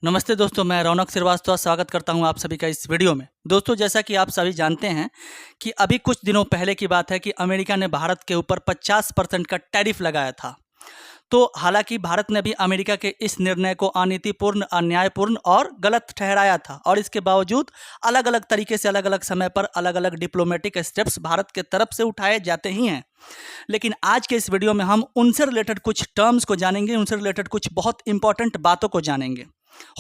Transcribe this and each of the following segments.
नमस्ते दोस्तों, मैं रौनक श्रीवास्तव स्वागत करता हूं आप सभी का इस वीडियो में। दोस्तों, जैसा कि आप सभी जानते हैं कि अभी कुछ दिनों पहले की बात है कि अमेरिका ने भारत के ऊपर 50% का टैरिफ लगाया था। तो हालांकि भारत ने भी अमेरिका के इस निर्णय को अनीतिपूर्ण, अन्यायपूर्ण और गलत ठहराया था और इसके बावजूद अलग अलग तरीके से अलग अलग समय पर अलग अलग डिप्लोमेटिक स्टेप्स भारत के तरफ से उठाए जाते ही हैं। लेकिन आज के इस वीडियो में हम उनसे रिलेटेड कुछ टर्म्स को जानेंगे, उनसे रिलेटेड कुछ बहुत इंपॉर्टेंट बातों को जानेंगे।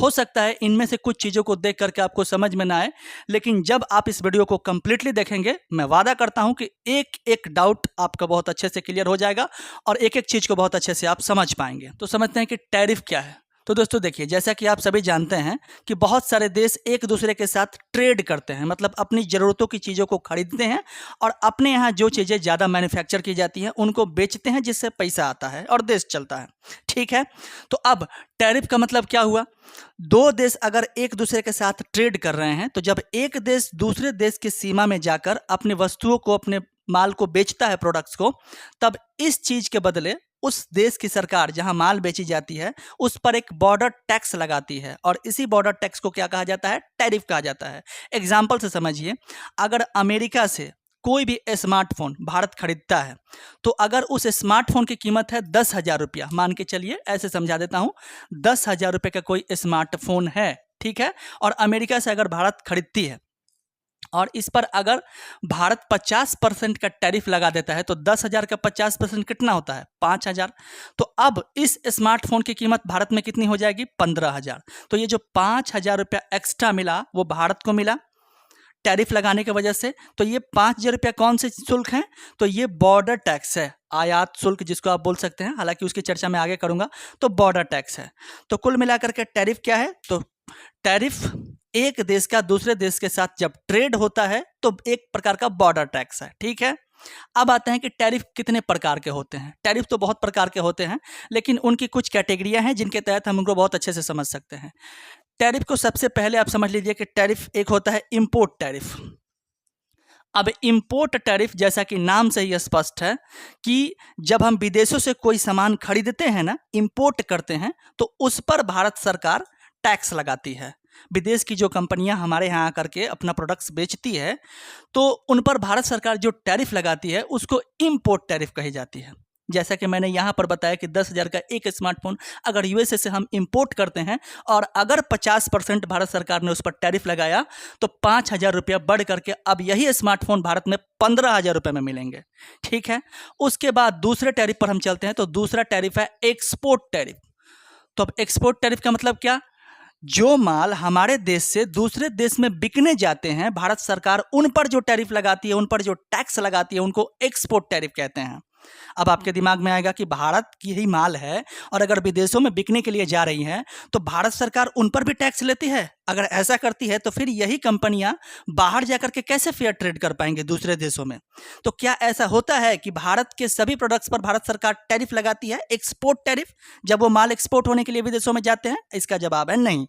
हो सकता है इनमें से कुछ चीज़ों को देख करके आपको समझ में ना आए, लेकिन जब आप इस वीडियो को कंप्लीटली देखेंगे, मैं वादा करता हूं कि एक एक डाउट आपका बहुत अच्छे से क्लियर हो जाएगा और एक एक चीज़ को बहुत अच्छे से आप समझ पाएंगे। तो समझते हैं कि टैरिफ क्या है। तो दोस्तों देखिए, जैसा कि आप सभी जानते हैं कि बहुत सारे देश एक दूसरे के साथ ट्रेड करते हैं, मतलब अपनी ज़रूरतों की चीज़ों को खरीदते हैं और अपने यहाँ जो चीज़ें ज़्यादा मैन्युफैक्चर की जाती हैं उनको बेचते हैं, जिससे पैसा आता है और देश चलता है। ठीक है, तो अब टैरिफ का मतलब क्या हुआ? दो देश अगर एक दूसरे के साथ ट्रेड कर रहे हैं, तो जब एक देश दूसरे देश की सीमा में जाकर अपनी वस्तुओं को, अपने माल को बेचता है, प्रोडक्ट्स को, तब इस चीज़ के बदले उस देश की सरकार जहां माल बेची जाती है उस पर एक बॉर्डर टैक्स लगाती है और इसी बॉर्डर टैक्स को क्या कहा जाता है? टैरिफ कहा जाता है। एग्जाम्पल से समझिए, अगर अमेरिका से कोई भी स्मार्टफोन भारत खरीदता है, तो अगर उस स्मार्टफोन की कीमत है 10,000 रुपया, मान के चलिए, ऐसे समझा देता हूं, 10,000 रुपये का कोई स्मार्टफोन है, ठीक है, और अमेरिका से अगर भारत खरीदती है और इस पर अगर भारत 50% का टैरिफ लगा देता है, तो 10,000 का 50% कितना होता है? 5,000। तो अब इस स्मार्टफोन की कीमत भारत में कितनी हो जाएगी? 15,000। तो ये जो 5,000 रुपया एक्स्ट्रा मिला वो भारत को मिला टैरिफ लगाने की वजह से। तो ये 5,000 रुपया कौन से शुल्क हैं? तो ये बॉर्डर टैक्स है, आयात शुल्क जिसको आप बोल सकते हैं, हालांकि उसकी चर्चा मैं आगे करूंगा। तो बॉर्डर टैक्स है। तो कुल मिलाकर के टैरिफ क्या है? तो टैरिफ एक देश का दूसरे देश के साथ जब ट्रेड होता है तो एक प्रकार का बॉर्डर टैक्स है। ठीक है, अब आते हैं कि टैरिफ कितने प्रकार के होते हैं। टैरिफ तो बहुत प्रकार के होते हैं, लेकिन उनकी कुछ कैटेगरियां हैं जिनके तहत हम उनको बहुत अच्छे से समझ सकते हैं। टैरिफ को सबसे पहले आप समझ लीजिए कि टैरिफ एक होता है इंपोर्ट टैरिफ। अब इंपोर्ट टैरिफ, जैसा कि नाम से ही स्पष्ट है कि जब हम विदेशों से कोई सामान खरीदते हैं ना, इंपोर्ट करते हैं, तो उस पर भारत सरकार टैक्स लगाती है। विदेश की जो कंपनियां हमारे यहाँ आकर के अपना प्रोडक्ट्स बेचती है, तो उन पर भारत सरकार जो टैरिफ लगाती है उसको इंपोर्ट टैरिफ कही जाती है। जैसा कि मैंने यहाँ पर बताया कि 10,000 का एक स्मार्टफोन अगर यूएसए से हम इंपोर्ट करते हैं और अगर 50% भारत सरकार ने उस पर टैरिफ लगाया, तो 5,000 रुपया बढ़ करके अब यही स्मार्टफोन भारत में 15,000 रुपये में मिलेंगे। ठीक है, उसके बाद दूसरे टैरिफ पर हम चलते हैं। तो दूसरा टैरिफ है एक्सपोर्ट टैरिफ। तो अब एक्सपोर्ट टैरिफ का मतलब क्या? जो माल हमारे देश से दूसरे देश में बिकने जाते हैं, भारत सरकार उन पर जो टैरिफ लगाती है, उन पर जो टैक्स लगाती है, उनको एक्सपोर्ट टैरिफ कहते हैं। अब आपके दिमाग में आएगा कि भारत की ही माल है और अगर विदेशों में बिकने के लिए जा रही है, तो भारत सरकार उन पर भी टैक्स लेती है। अगर ऐसा करती है तो फिर यही कंपनियां बाहर जाकर के कैसे फेयर ट्रेड कर पाएंगे दूसरे देशों में? तो क्या ऐसा होता है कि भारत के सभी प्रोडक्ट्स पर भारत सरकार टैरिफ लगाती है, एक्सपोर्ट टैरिफ, जब वो माल एक्सपोर्ट होने के लिए विदेशों में जाते हैं? इसका जवाब है नहीं।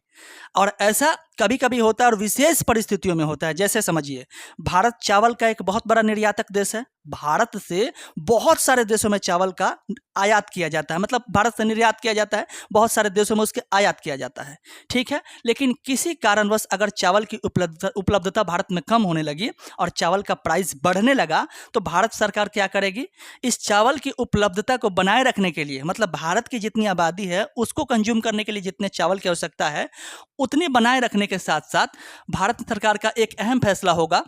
और ऐसा कभी कभी होता है और विशेष परिस्थितियों में होता है। जैसे समझिए, भारत चावल का एक बहुत बड़ा निर्यातक देश है। भारत से बहुत सारे देशों में चावल का आयात किया जाता है, मतलब भारत से निर्यात किया जाता है, बहुत सारे देशों में उसके आयात किया जाता है। ठीक है, लेकिन किसी कारणवश अगर चावल की उपलब्धता भारत में कम होने लगी और चावल का प्राइस बढ़ने लगा, तो भारत सरकार क्या करेगी? इस चावल की उपलब्धता को बनाए रखने के लिए, मतलब भारत की जितनी आबादी है उसको कंज्यूम करने के लिए जितने चावल की आवश्यकता है, उतनी बनाए रखने के साथ साथ भारत सरकार का एक अहम फैसला होगा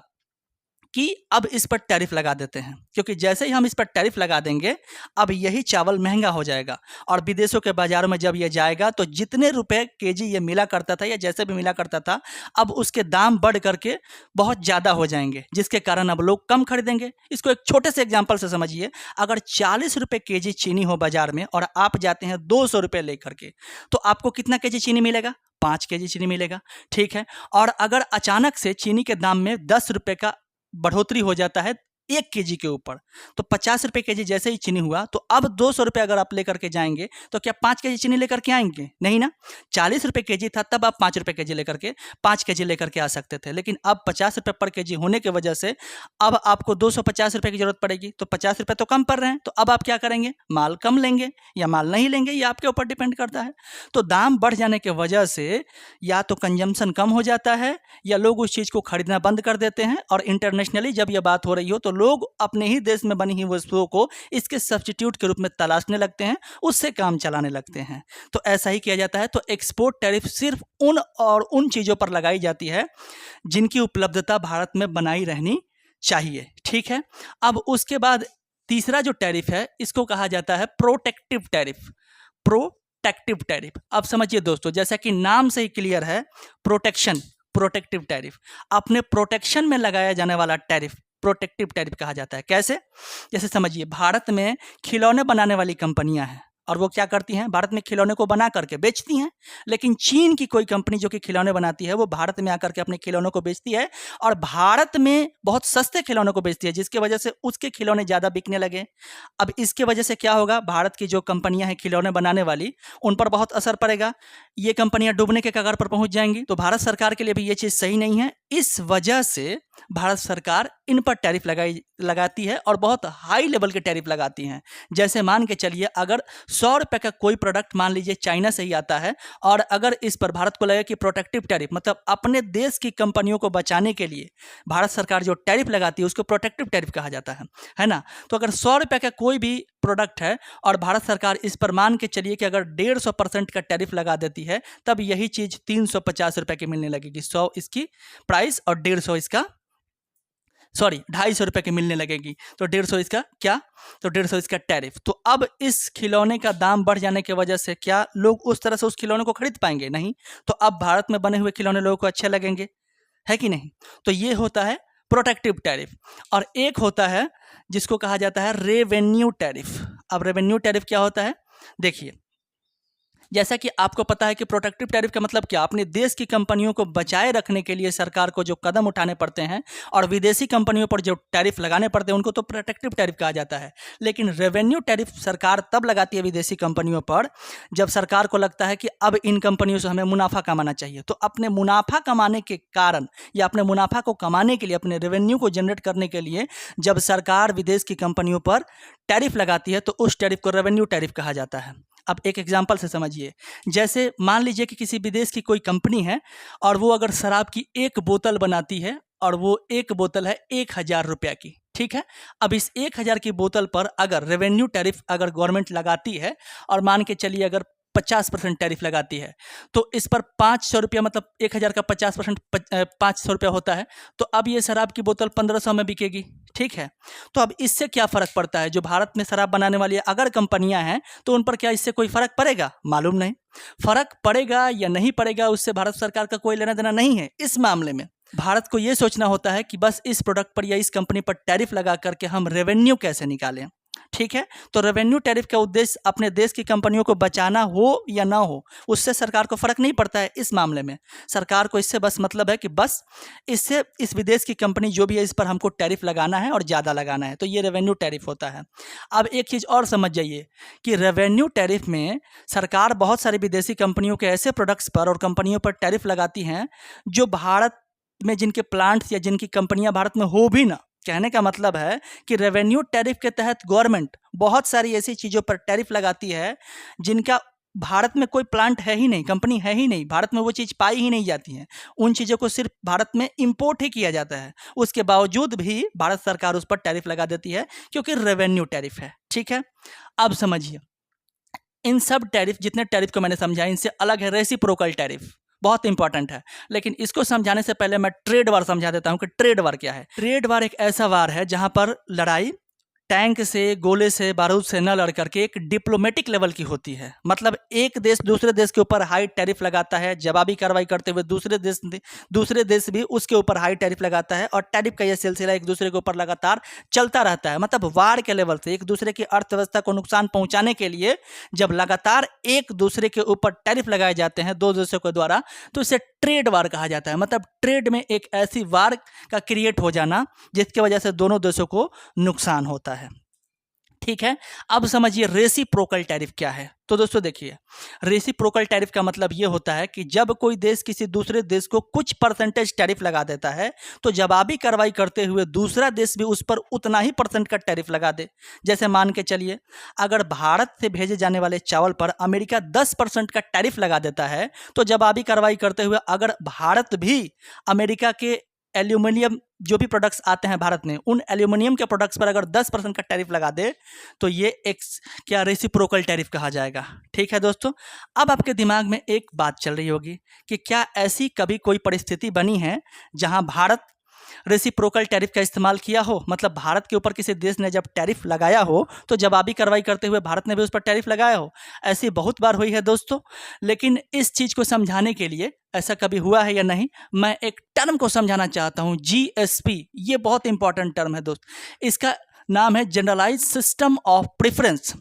कि अब इस पर टैरिफ लगा देते हैं, क्योंकि जैसे ही हम इस पर टैरिफ लगा देंगे, अब यही चावल महंगा हो जाएगा और विदेशों के बाजारों में जब ये जाएगा, तो जितने रुपए केजी ये मिला करता था या जैसे भी मिला करता था, अब उसके दाम बढ़ करके बहुत ज़्यादा हो जाएंगे, जिसके कारण अब लोग कम खरीदेंगे। इसको एक छोटे से एग्जाम्पल से समझिए, अगर 40 रुपये केजी चीनी हो बाजार में और आप जाते हैं 200 रुपये लेकर के, तो आपको कितना केजी चीनी मिलेगा? 5 केजी चीनी मिलेगा। ठीक है, और अगर अचानक से चीनी के दाम में 10 रुपये का बढ़ोतरी हो जाता है, 1 केजी के ऊपर। तो 50 रुपये केजी जैसे ही चीनी हुआ, तो अब 200 रुपये अगर आप लेकर के जाएंगे तो क्या 5 केजी चीनी लेकर के आएंगे? नहीं ना। 40 रुपये केजी था तब आप 5 रुपये केजी लेकर के 5 केजी लेकर के आ सकते थे, लेकिन अब 50 रुपये पर केजी होने की वजह से अब आपको 250 रुपये की जरूरत पड़ेगी। तो 50 रुपये तो कम पड़ रहे हैं, तो अब आप क्या करेंगे? माल कम लेंगे या माल नहीं लेंगे, ये आपके ऊपर डिपेंड करता है। तो दाम बढ़ जाने की वजह से या तो कंजम्पशन कम हो जाता है या लोग उस चीज़ को खरीदना बंद कर देते हैं, और इंटरनेशनली जब यह बात हो रही हो तो लोग अपने ही देश में बनी हुई वस्तुओं को इसके सब्स्टिट्यूट के रूप में तलाशने लगते हैं, उससे काम चलाने लगते हैं। तो ऐसा ही किया जाता है। तो एक्सपोर्ट टैरिफ सिर्फ उन चीज़ों पर लगाई जाती है जिनकी उपलब्धता भारत में बनाई रहनी चाहिए। ठीक है। अब उसके बाद तीसरा जो टैरिफ है इसको कहा जाता है प्रोटेक्टिव टैरिफ। प्रोटेक्टिव टैरिफ, अब समझिए दोस्तों, जैसा कि नाम से ही क्लियर है, प्रोटेक्शन, प्रोटेक्टिव टैरिफ, अपने प्रोटेक्शन में लगाया जाने वाला टैरिफ प्रोटेक्टिव टैरिफ कहा जाता है। कैसे? जैसे समझिए, भारत में खिलौने बनाने वाली कंपनियां हैं और वो क्या करती हैं? भारत में खिलौने को बना करके बेचती हैं, लेकिन चीन की कोई कंपनी जो कि खिलौने बनाती है वो भारत में आकर के अपने खिलौनों को बेचती है और भारत में बहुत सस्ते खिलौनों को बेचती है, जिसकी वजह से उसके खिलौने ज़्यादा बिकने लगे। अब इसके वजह से क्या होगा? भारत की जो कंपनियां हैं खिलौने बनाने वाली, उन पर बहुत असर पड़ेगा। ये कंपनियां डूबने के कगार पर पहुंच जाएंगी। तो भारत सरकार के लिए भी ये चीज़ सही नहीं है। इस वजह से भारत सरकार इन पर टैरिफ लगाती है और बहुत हाई लेवल के टैरिफ लगाती हैं। जैसे मान के चलिए, अगर 100 रुपये का कोई प्रोडक्ट मान लीजिए चाइना से ही आता है और अगर इस पर भारत को लगे कि प्रोटेक्टिव टैरिफ, मतलब अपने देश की कंपनियों को बचाने के लिए भारत सरकार जो टैरिफ लगाती है उसको प्रोटेक्टिव टैरिफ कहा जाता है ना। तो अगर 100 रुपये का कोई भी प्रोडक्ट है और भारत सरकार इस पर मान के चलिए कि अगर 150% का टैरिफ लगा देती है, तब यही चीज़ 350 रुपये की मिलने लगेगी। 100 इसकी प्राइस और 250 रुपये की मिलने लगेगी। तो 150 इसका क्या? तो 150 इसका टैरिफ। तो अब इस खिलौने का दाम बढ़ जाने की वजह से क्या लोग उस तरह से उस खिलौने को खरीद पाएंगे? नहीं। तो अब भारत में बने हुए खिलौने लोगों को अच्छे लगेंगे, है कि नहीं? तो ये होता है प्रोटेक्टिव टैरिफ। और एक होता है जिसको कहा जाता है रेवेन्यू टैरिफ। अब रेवेन्यू टैरिफ क्या होता है? देखिए, जैसा कि आपको पता है कि प्रोटेक्टिव टैरिफ का मतलब क्या? अपने देश की कंपनियों को बचाए रखने के लिए सरकार को जो कदम उठाने पड़ते हैं और विदेशी कंपनियों पर जो टैरिफ लगाने पड़ते हैं उनको तो प्रोटेक्टिव टैरिफ कहा जाता है। लेकिन रेवेन्यू टैरिफ सरकार तब लगाती है विदेशी कंपनियों पर जब सरकार को लगता है कि अब इन कंपनियों से हमें मुनाफा कमाना चाहिए। तो अपने मुनाफा कमाने के कारण या अपने मुनाफा को कमाने के लिए, अपने रेवेन्यू को जनरेट करने के लिए जब सरकार विदेश की कंपनियों पर टैरिफ लगाती है तो उस टैरिफ को रेवेन्यू टैरिफ कहा जाता है। अब एक एग्जांपल से समझिए, जैसे मान लीजिए कि किसी विदेश की कोई कंपनी है और वो अगर शराब की एक बोतल बनाती है और वो एक बोतल है 1000 रुपये की, ठीक है। अब इस 1000 की बोतल पर अगर रेवेन्यू टैरिफ अगर गवर्नमेंट लगाती है और मान के चलिए अगर 50% टैरिफ लगाती है, तो इस पर 500 रुपया, मतलब 1000 का 50% 500 रुपया होता है। तो अब ये शराब की बोतल 1500 में बिकेगी, ठीक है। तो अब इससे क्या फ़र्क पड़ता है? जो भारत में शराब बनाने वाली अगर कंपनियां हैं तो उन पर क्या इससे कोई फ़र्क पड़ेगा? मालूम नहीं। फ़र्क पड़ेगा या नहीं पड़ेगा उससे भारत सरकार का कोई लेना देना नहीं है। इस मामले में भारत को ये सोचना होता है कि बस इस प्रोडक्ट पर या इस कंपनी पर टैरिफ लगा करके हम रेवेन्यू कैसे निकालें, ठीक है। तो रेवेन्यू टैरिफ का उद्देश्य अपने देश की कंपनियों को बचाना हो या ना हो, उससे सरकार को फर्क नहीं पड़ता है। इस मामले में सरकार को इससे बस मतलब है कि बस इससे इस विदेश की कंपनी जो भी है इस पर हमको टैरिफ लगाना है और ज़्यादा लगाना है, तो ये रेवेन्यू टैरिफ होता है। अब एक चीज़ और समझ जाइए कि रेवेन्यू टैरिफ में सरकार बहुत सारी विदेशी कंपनियों के ऐसे प्रोडक्ट्स पर और कंपनियों पर टैरिफ लगाती हैं जो भारत में जिनके प्लांट्स या जिनकी कंपनियां भारत में हो भी ना। कहने का मतलब है कि रेवेन्यू टैरिफ के तहत गवर्नमेंट बहुत सारी ऐसी चीज़ों पर टैरिफ लगाती है जिनका भारत में कोई प्लांट है ही नहीं, कंपनी है ही नहीं, भारत में वो चीज़ पाई ही नहीं जाती है। उन चीज़ों को सिर्फ भारत में इंपोर्ट ही किया जाता है। उसके बावजूद भी भारत सरकार उस पर टैरिफ लगा देती है क्योंकि रेवेन्यू टैरिफ है, ठीक है। अब समझिए, इन सब टैरिफ, जितने टैरिफ को मैंने समझा, इनसे अलग है रेसिप्रोकल टैरिफ, बहुत इंपॉर्टेंट है। लेकिन इसको समझाने से पहले मैं ट्रेड वार समझा देता हूं कि ट्रेड वार क्या है। ट्रेड वार एक ऐसा वार है जहां पर लड़ाई टैंक से, गोले से, बारूद से न लड़ करके एक डिप्लोमेटिक लेवल की होती है। मतलब एक देश दूसरे देश के ऊपर हाई टैरिफ लगाता है, जवाबी कार्रवाई करते हुए दूसरे देश भी उसके ऊपर हाई टैरिफ लगाता है, और टैरिफ का यह सिलसिला एक दूसरे के ऊपर लगातार चलता रहता है। मतलब वार के लेवल से एक दूसरे की अर्थव्यवस्था को नुकसान पहुंचाने के लिए जब लगातार एक दूसरे के ऊपर टैरिफ लगाए जाते हैं दो देशों के द्वारा, तो इसे ट्रेड वार कहा जाता है। मतलब ट्रेड में एक ऐसी वार का क्रिएट हो जाना जिसकी वजह से दोनों देशों को नुकसान होता है। ठीक है, अब समझिए रेसिप्रोकल टैरिफ क्या है। तो दोस्तों देखिए, रेसिप्रोकल टैरिफ का मतलब यह होता है कि जब कोई देश किसी दूसरे देश को कुछ परसेंटेज टैरिफ लगा देता है, तो जवाबी कार्रवाई करते हुए दूसरा देश भी उस पर उतना ही परसेंट का टैरिफ लगा दे। जैसे मान के चलिए, अगर भारत से भेजे जाने वाले चावल पर अमेरिका 10% का टैरिफ लगा देता है, तो जवाबी कार्रवाई करते हुए अगर भारत भी अमेरिका के एल्यूमिनियम जो भी प्रोडक्ट्स आते हैं भारत में, उन एल्यूमिनियम के प्रोडक्ट्स पर अगर 10% का टैरिफ लगा दे, तो ये एक क्या रेसिप्रोकल टैरिफ कहा जाएगा। ठीक है दोस्तों, अब आपके दिमाग में एक बात चल रही होगी कि क्या ऐसी कभी कोई परिस्थिति बनी है जहां भारत रेसिप्रोकल टैरिफ का इस्तेमाल किया हो। मतलब भारत के ऊपर किसी देश ने जब टैरिफ लगाया हो तो जवाबी कार्रवाई करते हुए भारत ने भी उस पर टैरिफ लगाया हो। ऐसी बहुत बार हुई है दोस्तों, लेकिन इस चीज़ को समझाने के लिए ऐसा कभी हुआ है या नहीं, मैं एक टर्म को समझाना चाहता हूँ, जीएसपी। ये बहुत इंपॉर्टेंट टर्म है दोस्त, इसका नाम है जनरलाइज सिस्टम ऑफ प्रेफरेंस।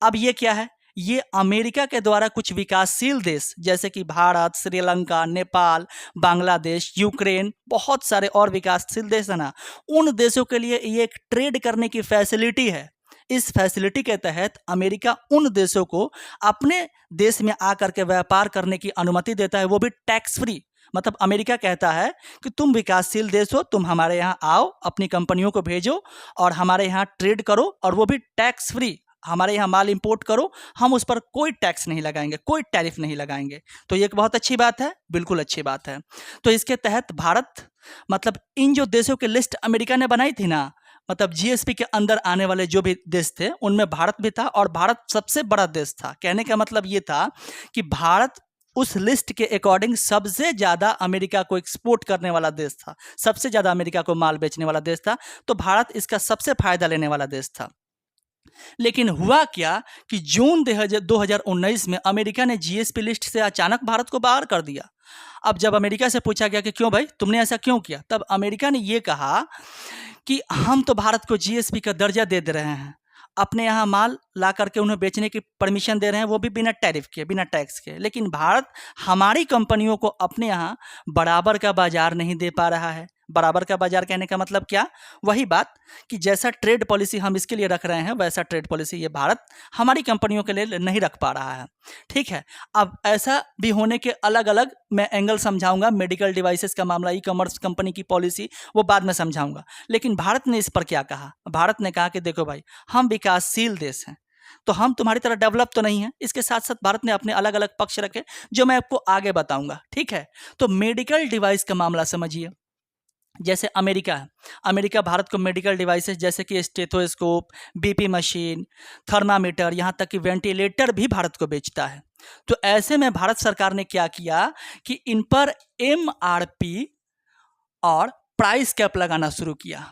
अब ये क्या है? ये अमेरिका के द्वारा कुछ विकासशील देश जैसे कि भारत, श्रीलंका, नेपाल, बांग्लादेश, यूक्रेन, बहुत सारे और विकासशील देश है ना, उन देशों के लिए ये एक ट्रेड करने की फैसिलिटी है। इस फैसिलिटी के तहत अमेरिका उन देशों को अपने देश में आकर के व्यापार करने की अनुमति देता है, वो भी टैक्स फ्री। मतलब अमेरिका कहता है कि तुम विकासशील देश हो, तुम हमारे यहाँ आओ, अपनी कंपनियों को भेजो और हमारे यहाँ ट्रेड करो, और वो भी टैक्स फ्री। हमारे यहाँ माल इंपोर्ट करो, हम उस पर कोई टैक्स नहीं लगाएंगे, कोई टैरिफ नहीं लगाएंगे। तो ये एक बहुत अच्छी बात है, बिल्कुल अच्छी बात है। तो इसके तहत भारत, मतलब इन जो देशों की लिस्ट अमेरिका ने बनाई थी ना, मतलब जीएसपी के अंदर आने वाले जो भी देश थे उनमें भारत भी था, और भारत सबसे बड़ा देश था। कहने का मतलब ये था कि भारत उस लिस्ट के अकॉर्डिंग सबसे ज़्यादा अमेरिका को एक्सपोर्ट करने वाला देश था, सबसे ज़्यादा अमेरिका को माल बेचने वाला देश था। तो भारत इसका सबसे फायदा लेने वाला देश था। लेकिन हुआ क्या कि जून 2019 में अमेरिका ने जीएसपी लिस्ट से अचानक भारत को बाहर कर दिया। अब जब अमेरिका से पूछा गया कि क्यों भाई, तुमने ऐसा क्यों किया, तब अमेरिका ने ये कहा कि हम तो भारत को जीएसपी का दर्जा दे रहे हैं, अपने यहाँ माल ला करके उन्हें बेचने की परमिशन दे रहे हैं, वो भी बिना टैरिफ के, बिना टैक्स के, लेकिन भारत हमारी कंपनियों को अपने यहाँ बराबर का बाजार नहीं दे पा रहा है। बराबर का बाजार कहने का मतलब क्या? वही बात कि जैसा ट्रेड पॉलिसी हम इसके लिए रख रहे हैं, वैसा ट्रेड पॉलिसी ये भारत हमारी कंपनियों के लिए नहीं रख पा रहा है। ठीक है, अब ऐसा भी होने के अलग अलग मैं एंगल समझाऊंगा। मेडिकल डिवाइसेस का मामला, ई कॉमर्स कंपनी की पॉलिसी, वो बाद में समझाऊंगा। लेकिन भारत ने इस पर क्या कहा? भारत ने कहा कि देखो भाई, हम विकासशील देश हैं, तो हम तुम्हारी तरह डेवलप तो नहीं है। इसके साथ साथ भारत ने अपने अलग अलग पक्ष रखे जो मैं आपको आगे बताऊंगा। ठीक है, तो मेडिकल डिवाइस का मामला समझिए। जैसे अमेरिका है, अमेरिका भारत को मेडिकल डिवाइसेस जैसे कि स्टेथोस्कोप, बीपी मशीन, थर्मामीटर, यहाँ तक कि वेंटिलेटर भी भारत को बेचता है। तो ऐसे में भारत सरकार ने क्या किया कि इन पर एमआरपी और प्राइस कैप लगाना शुरू किया।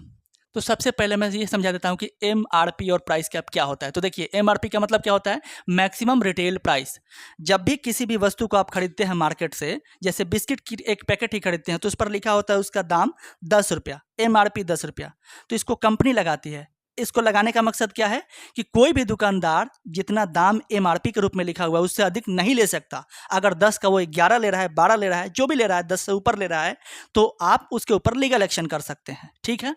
तो सबसे पहले मैं ये समझा देता हूँ कि एमआरपी और प्राइस कैप क्या होता है। तो देखिए, एमआरपी का मतलब क्या होता है? Maximum retail price. जब भी किसी भी वस्तु को आप खरीदते हैं मार्केट से, जैसे बिस्किट की एक पैकेट ही खरीदते हैं, तो उस पर लिखा होता है उसका दाम 10 रुपया, एमआरपी 10 रुपया। तो इसको कंपनी लगाती है। इसको लगाने का मकसद क्या है कि कोई भी दुकानदार जितना दाम एमआरपी के रूप में लिखा हुआ है उससे अधिक नहीं ले सकता। अगर 10 का वो 11 ले रहा है, 12 ले रहा है, जो भी ले रहा है, 10 से ऊपर ले रहा है, तो आप उसके ऊपर लीगल एक्शन कर सकते हैं। ठीक है,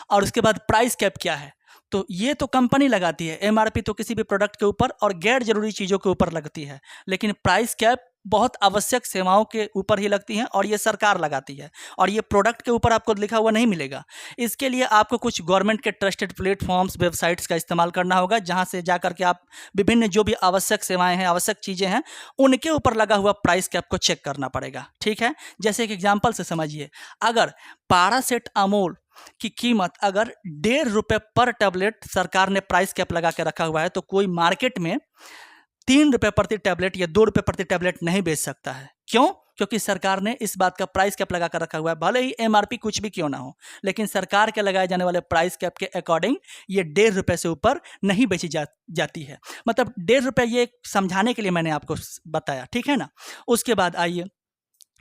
और उसके बाद प्राइस कैप क्या है? तो ये तो कंपनी लगाती है। एमआरपी तो किसी भी प्रोडक्ट के ऊपर और गैर जरूरी चीज़ों के ऊपर लगती है, लेकिन प्राइस कैप बहुत आवश्यक सेवाओं के ऊपर ही लगती हैं और ये सरकार लगाती है, और ये प्रोडक्ट के ऊपर आपको लिखा हुआ नहीं मिलेगा। इसके लिए आपको कुछ गवर्नमेंट के ट्रस्टेड प्लेटफॉर्म्स, वेबसाइट्स का इस्तेमाल करना होगा, जहां से जाकर के आप विभिन्न जो भी आवश्यक सेवाएं हैं, आवश्यक चीज़ें हैं, उनके ऊपर लगा हुआ प्राइस कैप को चेक करना पड़ेगा। ठीक है, जैसे एक एग्जाम्पल से समझिए, अगर पारासेटामोल की कीमत अगर 1.5 रुपये पर टैबलेट सरकार ने प्राइस कैप लगा के रखा हुआ है, तो कोई मार्केट में 3 रुपये प्रति टैबलेट या 2 रुपये प्रति टैबलेट नहीं बेच सकता है। क्यों? क्योंकि सरकार ने इस बात का प्राइस कैप लगा कर रखा हुआ है। भले ही एमआरपी कुछ भी क्यों ना हो, लेकिन सरकार के लगाए जाने वाले प्राइस कैप के अकॉर्डिंग ये ₹1.5 से ऊपर नहीं बेची जाती है। मतलब ₹1.5 ये समझाने के लिए मैंने आपको बताया, ठीक है ना। उसके बाद आइए,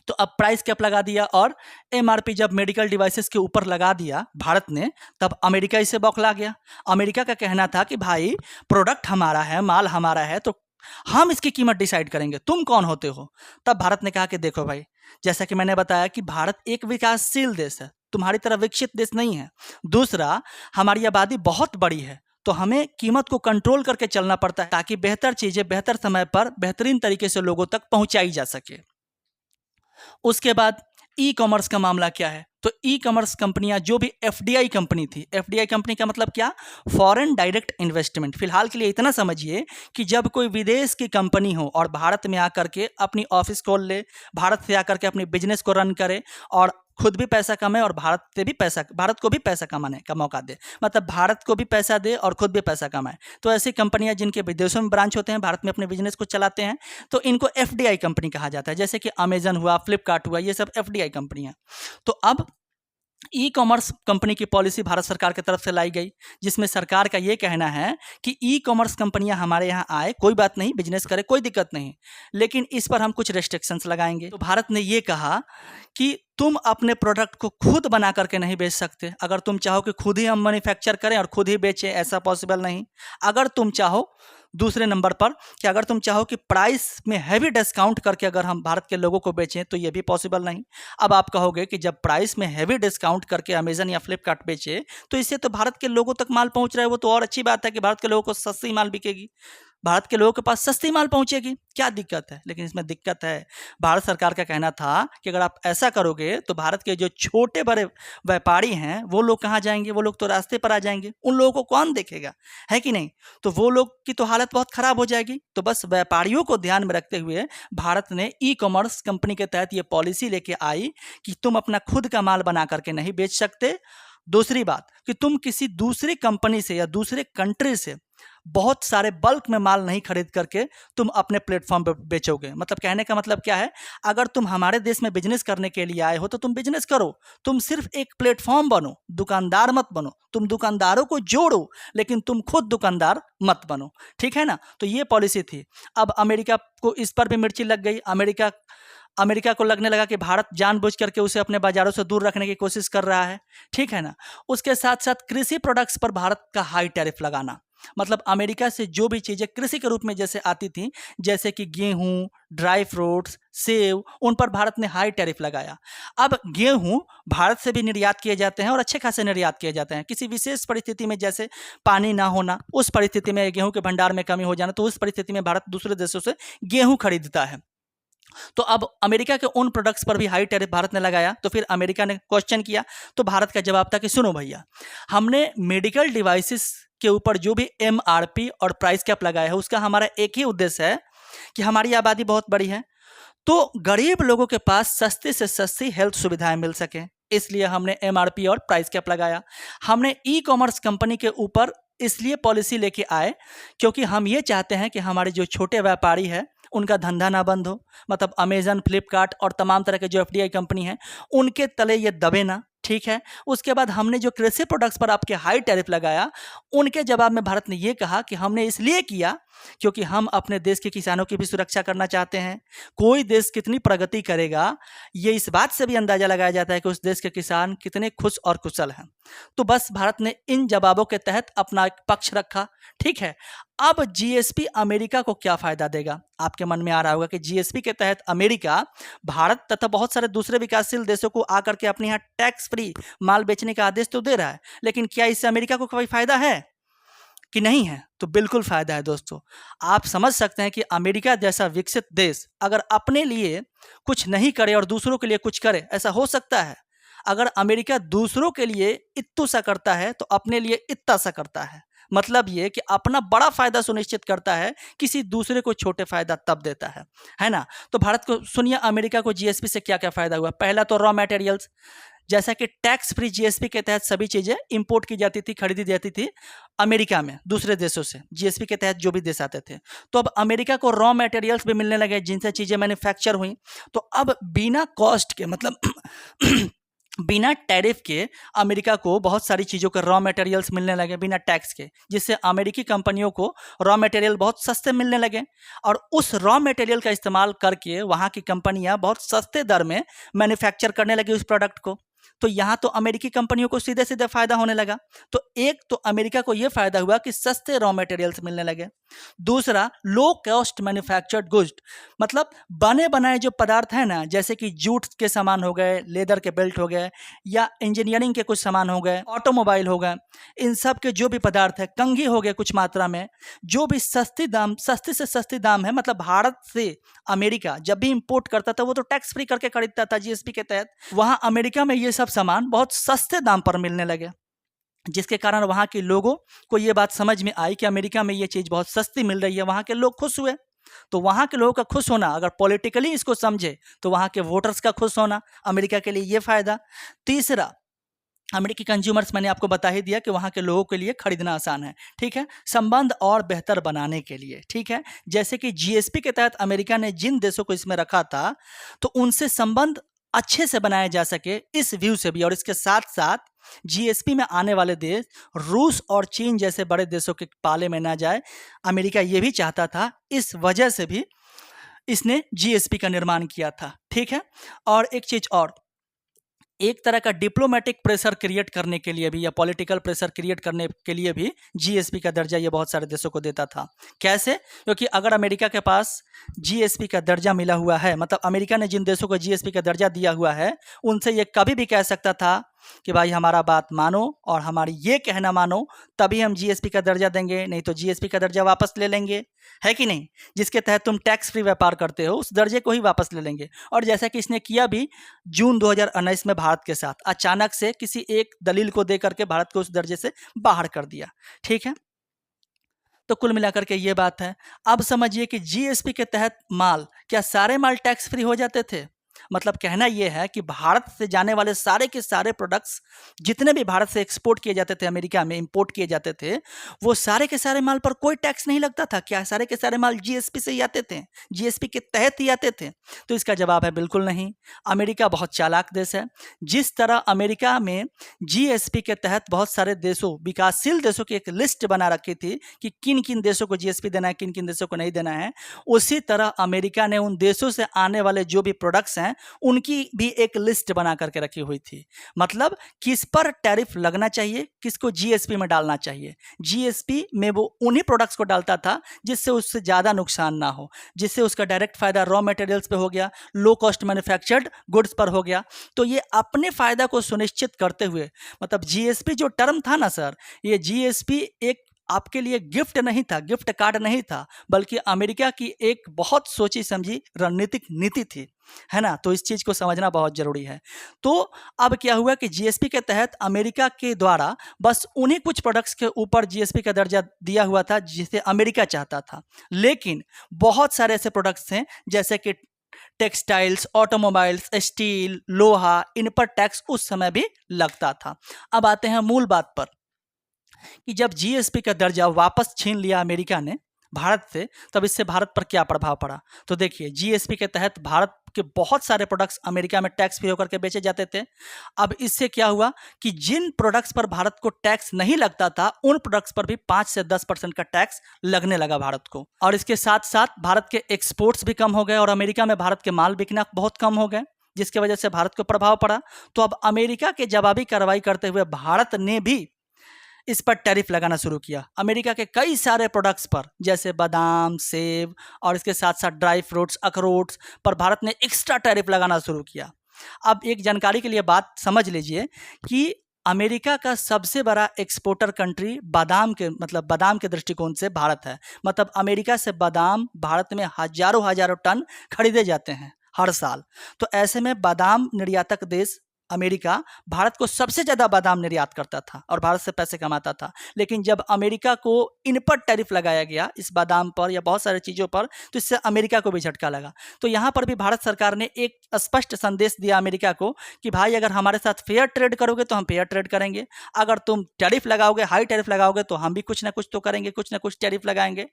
तो अब प्राइस कैप लगा दिया और एमआरपी जब मेडिकल डिवाइसेस के ऊपर लगा दिया भारत ने, तब अमेरिका इससे बौखला गया। अमेरिका का कहना था कि भाई प्रोडक्ट हमारा है, माल हमारा है, तो हम इसकी कीमत डिसाइड करेंगे, तुम कौन होते हो। तब भारत ने कहा कि देखो भाई, जैसा कि मैंने बताया कि भारत एक विकासशील देश है, तुम्हारी तरह विकसित देश नहीं है। दूसरा, हमारी आबादी बहुत बड़ी है, तो हमें कीमत को कंट्रोल करके चलना पड़ता है ताकि बेहतर चीजें बेहतर समय पर बेहतरीन तरीके से लोगों तक पहुंचाई जा सके। उसके बाद ई कॉमर्स का मामला क्या है, तो ई कॉमर्स कंपनियां जो भी एफडीआई कंपनी थी, एफडीआई कंपनी का मतलब क्या, फॉरेन डायरेक्ट इन्वेस्टमेंट। फिलहाल के लिए इतना समझिए कि जब कोई विदेश की कंपनी हो और भारत में आकर के अपनी ऑफिस खोल ले, भारत से आकर के अपनी बिजनेस को रन करे और खुद भी पैसा कमाए और भारत को भी पैसा कमाने का मौका दे, मतलब भारत को भी पैसा दे और खुद भी पैसा कमाए। तो ऐसी कंपनियां जिनके विदेशों में ब्रांच होते हैं, भारत में अपने बिजनेस को चलाते हैं, तो इनको एफडीआई कंपनी कहा जाता है। जैसे कि अमेजन हुआ, फ्लिपकार्ट हुआ, ये सब एफडीआई कंपनियां। तो अब ई कॉमर्स कंपनी की पॉलिसी भारत सरकार की तरफ से लाई गई, जिसमें सरकार का ये कहना है कि ई कॉमर्स कंपनियां हमारे यहाँ आए, कोई बात नहीं, बिजनेस करे, कोई दिक्कत नहीं, लेकिन इस पर हम कुछ रेस्ट्रिक्शंस लगाएंगे। तो भारत ने ये कहा कि तुम अपने प्रोडक्ट को खुद बना करके नहीं बेच सकते। अगर तुम चाहो कि खुद ही हम मैन्युफैक्चर करें और खुद ही बेचें, ऐसा पॉसिबल नहीं। अगर तुम चाहो, दूसरे नंबर पर, कि अगर तुम चाहो कि प्राइस में हैवी डिस्काउंट करके अगर हम भारत के लोगों को बेचें, तो ये भी पॉसिबल नहीं। अब आप कहोगे कि जब प्राइस में हैवी डिस्काउंट करके अमेजन या फ्लिपकार्ट बेचे, तो इससे तो भारत के लोगों तक माल पहुंच रहा है, वो तो और अच्छी बात है कि भारत के लोगों को सस्ती माल बिकेगी, भारत के लोगों के पास सस्ती माल पहुंचेगी, क्या दिक्कत है। लेकिन इसमें दिक्कत है, भारत सरकार का कहना था कि अगर आप ऐसा करोगे तो भारत के जो छोटे बड़े व्यापारी हैं, वो लोग कहाँ जाएंगे, वो लोग तो रास्ते पर आ जाएंगे, उन लोगों को कौन देखेगा, है कि नहीं। तो वो लोग की तो हालत बहुत खराब हो जाएगी। तो बस व्यापारियों को ध्यान में रखते हुए भारत ने ई कॉमर्स कंपनी के तहत ये पॉलिसी लेके आई कि तुम अपना खुद का माल बना करके नहीं बेच सकते। दूसरी बात कि तुम किसी दूसरी कंपनी से या दूसरे कंट्री से बहुत सारे बल्क में माल नहीं खरीद करके तुम अपने प्लेटफॉर्म पर बेचोगे। मतलब कहने का मतलब क्या है, अगर तुम हमारे देश में बिजनेस करने के लिए आए हो तो तुम बिजनेस करो, तुम सिर्फ एक प्लेटफॉर्म बनो, दुकानदार मत बनो। तुम दुकानदारों को जोड़ो, लेकिन तुम खुद दुकानदार मत बनो, ठीक है ना। तो ये पॉलिसी थी। अब अमेरिका को इस पर भी मिर्ची लग गई। अमेरिका को लगने लगा कि भारत जानबूझ करके उसे अपने बाजारों से दूर रखने की कोशिश कर रहा है, ठीक है ना। उसके साथ साथ कृषि प्रोडक्ट्स पर भारत का हाई टैरिफ लगाना, मतलब अमेरिका से जो भी चीजें कृषि के रूप में जैसे आती थी, जैसे कि गेहूं, ड्राई फ्रूट्स, सेब, उन पर भारत ने हाई टैरिफ लगाया। अब गेहूं भारत से भी निर्यात किए जाते हैं और अच्छे खासे निर्यात किए जाते हैं। किसी विशेष परिस्थिति में, जैसे पानी ना होना, उस परिस्थिति में गेहूं के भंडार में कमी हो जाना, तो उस परिस्थिति में भारत दूसरे देशों से गेहूं खरीदता है। तो अब अमेरिका के उन प्रोडक्ट्स पर भी हाई टैरिफ भारत ने लगाया। तो फिर अमेरिका ने क्वेश्चन किया, तो भारत का जवाब था कि सुनो भैया, हमने मेडिकल डिवाइसेस के ऊपर जो भी एमआरपी और प्राइस कैप लगाया है, उसका हमारा एक ही उद्देश्य है कि हमारी आबादी बहुत बड़ी है, तो गरीब लोगों के पास सस्ती से सस्ती हेल्थ सुविधाएं मिल सके, इसलिए हमने एमआरपी और प्राइस कैप लगाया। हमने ई कॉमर्स कंपनी के ऊपर इसलिए पॉलिसी लेके आए क्योंकि हम ये चाहते हैं कि हमारे जो छोटे व्यापारी हैं उनका धंधा ना बंद हो, मतलब अमेजन, फ्लिपकार्ट और तमाम तरह के जो एफडीआई कंपनी हैं उनके तले ये दबे ना, ठीक है। उसके बाद हमने जो कृषि प्रोडक्ट्स पर आपके हाई टैरिफ लगाया, उनके जवाब में भारत ने ये कहा कि हमने इसलिए किया क्योंकि हम अपने देश के किसानों की भी सुरक्षा करना चाहते हैं। कोई देश कितनी प्रगति करेगा, ये इस बात से भी अंदाजा लगाया जाता है कि उस देश के किसान कितने खुश और कुशल हैं। तो बस भारत ने इन जवाबों के तहत अपना एक पक्ष रखा, ठीक है। अब जीएसपी अमेरिका को क्या फायदा देगा, आपके मन में आ रहा होगा कि जीएसपी के तहत अमेरिका भारत तथा बहुत सारे दूसरे विकासशील देशों को आकर के अपने यहाँ टैक्स फ्री माल बेचने का आदेश तो दे रहा है, लेकिन क्या इससे अमेरिका को कोई फायदा है कि नहीं है? तो बिल्कुल फायदा है दोस्तों। आप समझ सकते हैं कि अमेरिका जैसा विकसित देश अगर अपने लिए कुछ नहीं करे और दूसरों के लिए कुछ करे, ऐसा हो सकता है? अगर अमेरिका दूसरों के लिए इत्तू सा करता है तो अपने लिए इत्ता सा करता है। मतलब ये कि अपना बड़ा फायदा सुनिश्चित करता है, किसी दूसरे को छोटे फायदा तब देता है ना। तो भारत को सुनिए, अमेरिका को जीएसपी से क्या क्या फायदा हुआ। पहला तो रॉ मटेरियल्स, जैसा कि टैक्स फ्री जीएसपी के तहत सभी चीज़ें इंपोर्ट की जाती थी, खरीदी जाती थी अमेरिका में दूसरे देशों से, जीएसपी के तहत जो भी देश आते थे। तो अब अमेरिका को रॉ मटेरियल्स भी मिलने लगे जिनसे चीज़ें मैन्युफैक्चर हुई। तो अब बिना कॉस्ट के मतलब बिना टैरिफ के अमेरिका को बहुत सारी चीज़ों के रॉ मटेरियल्स मिलने लगे बिना टैक्स के, जिससे अमेरिकी कंपनियों को रॉ मटेरियल बहुत सस्ते मिलने लगे और उस रॉ मटेरियल का इस्तेमाल करके वहाँ की कंपनियाँ बहुत सस्ते दर में मैन्युफैक्चर करने लगी उस प्रोडक्ट को। तो यहाँ तो अमेरिकी कंपनियों को सीधे सीधे फायदा होने लगा। तो एक तो अमेरिका को यह फायदा हुआ कि सस्ते रॉ मटेरियल्स मिलने लगे। दूसरा, लो कॉस्ट मैन्युफैक्चर्ड गुड्स, मतलब बने बनाए जो पदार्थ है ना, जैसे कि जूट के सामान हो गए, लेदर के बेल्ट हो गए, या इंजीनियरिंग के कुछ सामान हो गए, ऑटोमोबाइल हो गए, इन सब के जो भी पदार्थ है, कंघी हो गए कुछ मात्रा में, जो भी सस्ती से सस्ती दाम है, मतलब भारत से अमेरिका जब भी इंपोर्ट करता था वो तो टैक्स फ्री करके खरीदता था जीएसपी के तहत। वहां अमेरिका में ये सब सामान बहुत सस्ते दाम पर मिलने लगे, जिसके कारण वहाँ के लोगों को ये बात समझ में आई कि अमेरिका में ये चीज़ बहुत सस्ती मिल रही है। वहाँ के लोग खुश हुए। तो वहाँ के लोगों का खुश होना, अगर पॉलिटिकली इसको समझे तो वहाँ के वोटर्स का खुश होना, अमेरिका के लिए ये फायदा। तीसरा, अमेरिकी कंज्यूमर्स, मैंने आपको बता ही दिया कि वहाँ के लोगों के लिए खरीदना आसान है, ठीक है। संबंध और बेहतर बनाने के लिए, ठीक है, जैसे कि जीएसपी के तहत अमेरिका ने जिन देशों को इसमें रखा था तो उनसे संबंध अच्छे से बनाया जा सके, इस व्यू से भी। और इसके साथ साथ जीएसपी में आने वाले देश रूस और चीन जैसे बड़े देशों के पाले में ना जाए, अमेरिका ये भी चाहता था। इस वजह से भी इसने जीएसपी का निर्माण किया था, ठीक है। और एक चीज और, एक तरह का डिप्लोमेटिक प्रेशर क्रिएट करने के लिए भी या पॉलिटिकल प्रेशर क्रिएट करने के लिए भी जीएसपी का दर्जा ये बहुत सारे देशों को देता था। कैसे? क्योंकि अगर अमेरिका के पास जीएसपी का दर्जा मिला हुआ है, मतलब अमेरिका ने जिन देशों को जीएसपी का दर्जा दिया हुआ है, उनसे ये कभी भी कह सकता था कि भाई हमारा बात मानो और हमारी ये कहना मानो, तभी हम जीएसपी का दर्जा देंगे, नहीं तो जीएसपी का दर्जा वापस ले लेंगे, है कि नहीं। जिसके तहत तुम टैक्स फ्री व्यापार करते हो उस दर्जे को ही वापस ले लेंगे। और जैसा कि इसने किया भी जून 2019 में भारत के साथ, अचानक से किसी एक दलील को दे करके भारत को उस दर्जे से बाहर कर दिया, ठीक है। तो कुल मिलाकर के ये बात है। अब समझिए कि जीएसपी के तहत माल, क्या सारे माल टैक्स फ्री हो जाते थे? मतलब कहना यह है कि भारत से जाने वाले सारे के सारे प्रोडक्ट्स, जितने भी भारत से एक्सपोर्ट किए जाते थे, अमेरिका में इंपोर्ट किए जाते थे, वो सारे के सारे माल पर कोई टैक्स नहीं लगता था। क्या सारे के सारे माल जीएसपी से ही आते थे, जीएसपी के तहत ही आते थे? तो इसका जवाब है बिल्कुल नहीं। अमेरिका बहुत चालाक देश है। जिस तरह अमेरिका में जीएसपी के तहत बहुत सारे देशों, विकासशील देशों की एक लिस्ट बना रखी थी कि किन किन देशों को जीएसपी देना है, किन किन देशों को नहीं देना है, उसी तरह अमेरिका ने उन देशों से आने वाले जो भी प्रोडक्ट्स हैं उनकी भी एक लिस्ट बना करके रखी हुई थी। मतलब किस पर टैरिफ लगना चाहिए, किसको जीएसपी में डालना चाहिए। जीएसपी में वो उन्हीं प्रोडक्ट्स को डालता था जिससे उससे ज़्यादा नुकसान ना हो, जिससे उसका डायरेक्ट फायदा रॉ मटेरियल्स पे हो गया, लो कॉस्ट मैन्युफैक्चर्ड गुड्स पर हो गया। तो ये अपने फायदा को सुनिश्चित करते हुए, मतलब जीएसपी जो टर्म था ना सर, ये जीएसपी एक आपके लिए गिफ्ट नहीं था, गिफ्ट कार्ड नहीं था, बल्कि अमेरिका की एक बहुत सोची समझी रणनीतिक नीति थी, है ना। तो इस चीज़ को समझना बहुत ज़रूरी है। तो अब क्या हुआ कि जीएसपी के तहत अमेरिका के द्वारा बस उन्हीं कुछ प्रोडक्ट्स के ऊपर जीएसपी का दर्जा दिया हुआ था जिसे अमेरिका चाहता था, लेकिन बहुत सारे ऐसे प्रोडक्ट्स हैं जैसे कि टेक्सटाइल्स, ऑटोमोबाइल्स, स्टील, लोहा, इन पर टैक्स उस समय भी लगता था। अब आते हैं मूल बात पर कि जब जीएसपी का दर्जा वापस छीन लिया अमेरिका ने भारत से, तब इससे भारत पर क्या प्रभाव पड़ा। तो देखिए, जीएसपी के तहत भारत के बहुत सारे प्रोडक्ट्स अमेरिका में टैक्स फ्री होकर के बेचे जाते थे। अब इससे क्या हुआ कि जिन प्रोडक्ट्स पर भारत को टैक्स नहीं लगता था, उन प्रोडक्ट्स पर भी 5 से 10% का टैक्स लगने लगा भारत को। और इसके साथ साथ भारत के एक्सपोर्ट्स भी कम हो गए और अमेरिका में भारत के माल बिकना बहुत कम हो गए, जिसकी वजह से भारत को प्रभाव पड़ा। तो अब अमेरिका के जवाबी कार्रवाई करते हुए भारत ने भी इस पर टैरिफ लगाना शुरू किया। अमेरिका के कई सारे प्रोडक्ट्स पर, जैसे बादाम, सेब और इसके साथ साथ ड्राई फ्रूट्स, अखरोट्स पर भारत ने एक्स्ट्रा टैरिफ लगाना शुरू किया। अब एक जानकारी के लिए बात समझ लीजिए कि अमेरिका का सबसे बड़ा एक्सपोर्टर कंट्री बादाम के दृष्टिकोण से भारत है। मतलब अमेरिका से बादाम भारत में हजारों टन खरीदे जाते हैं हर साल। तो ऐसे में बादाम निर्यातक देश अमेरिका भारत को सबसे ज़्यादा बादाम निर्यात करता था और भारत से पैसे कमाता था। लेकिन जब अमेरिका को इन पर टैरिफ लगाया गया, इस बादाम पर या बहुत सारी चीज़ों पर, तो इससे अमेरिका को भी झटका लगा। तो यहाँ पर भी भारत सरकार ने एक स्पष्ट संदेश दिया अमेरिका को कि भाई अगर हमारे साथ फेयर ट्रेड करोगे तो हम फेयर ट्रेड करेंगे, अगर तुम टैरिफ लगाओगे, हाई टैरिफ लगाओगे, तो हम भी कुछ ना कुछ तो करेंगे, कुछ ना कुछ टैरिफ लगाएंगे।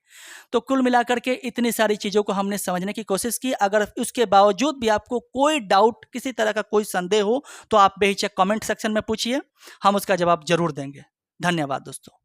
तो कुल मिलाकर के इतनी सारी चीज़ों को हमने समझने की कोशिश की। अगर उसके बावजूद भी आपको कोई डाउट, किसी तरह का कोई संदेह हो, तो आप बेहिचक कमेंट सेक्शन में पूछिए, हम उसका जवाब जरूर देंगे। धन्यवाद दोस्तों।